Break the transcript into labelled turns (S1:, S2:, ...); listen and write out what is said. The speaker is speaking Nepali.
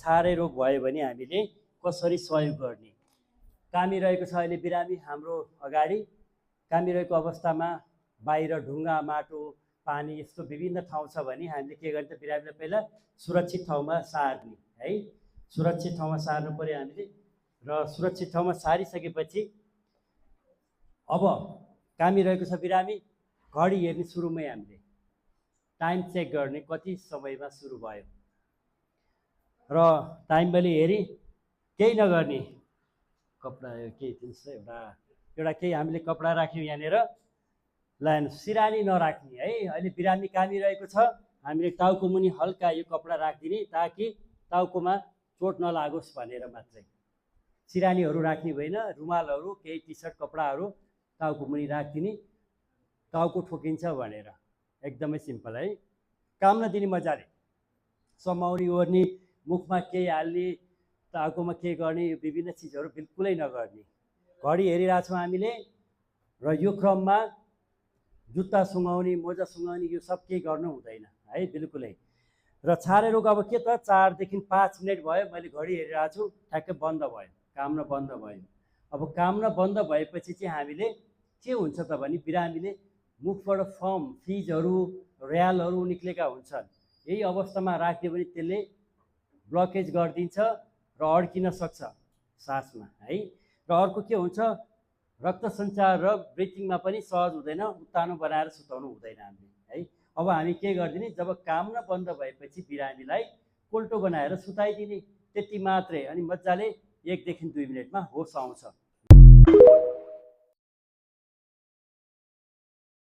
S1: छारे रोग भयो भने हामीले कसरी सहयोग गर्ने। कामिरहेको छ अहिले बिरामी हाम्रो अगाडि, कामिरहेको अवस्थामा बाहिर ढुङ्गा माटो पानी यस्तो विभिन्न ठाउँ छ भने हामीले के गर्ने त बिरामीलाई पहिला सुरक्षित ठाउँमा सार्ने है, सुरक्षित ठाउँमा सार्नु पर्यो हामीले। र सुरक्षित ठाउँमा सारिसकेपछि अब कामिरहेको छ बिरामी, घडी हेर्ने सुरुमै हामीले टाइम चेक गर्ने कति समयमा सुरु भयो र टाइम मैले हेरी केही नगर्ने, कपडा केही दिन्छ एउटा केही हामीले कपडा राख्यौँ यहाँनिर, लानु सिरानी नराख्ने है। अहिले बिरामी कामिरहेको छ, हामीले टाउको मुनि हल्का यो कपडा राखिदिने ताकि टाउकोमा चोट नलागोस् भनेर मात्रै। सिरानीहरू राख्ने होइन, रुमालहरू केही टी सर्ट कपडाहरू टाउको मुनि राखिदिने, टाउको ठोकिन्छ भनेर। एकदमै सिम्पल है। काम नदिने मजाले, समाउरी ओर्ने, मुखमा केही हाल्ने, टाउकोमा के गर्ने, यो विभिन्न चिजहरू बिल्कुलै नगर्ने। घडी हेरिरहेछौँ हामीले र यो क्रममा जुत्ता सुँगाउने, मोजा सुँगाउने यो सब केही गर्नु हुँदैन है बिल्कुलै। र छारे रोग अब के त 4 देखि 5 मिनट भयो, मैले घडी हेरिरहेको छु, ठ्याक्कै बन्द भयो, काम न बन्द भयो। अब काम न बन्द भएपछि चाहिँ हामीले के हुन्छ त भने बिरामीले मुखबाट फर्म फिजहरू र्यालहरू निक्लेका हुन्छन्। यही अवस्थामा राख्यो भने त्यसले ब्लकेज गरिदिन्छ र अड्किन सक्छ सासमा है। र अर्को के हुन्छ, रक्त सञ्चार र ब्रिथिङमा पनि सहज हुँदैन, उत्तानो बनाएर सुताउनु हुँदैन हामीले है। अब हामी के गरिदिने, जब काम न बन्द भएपछि बिरामीलाई कोल्टो बनाएर सुताइदिने, त्यति मात्रै। अनि मजाले 1 देखि 2 मिनटमा होस आउँछ।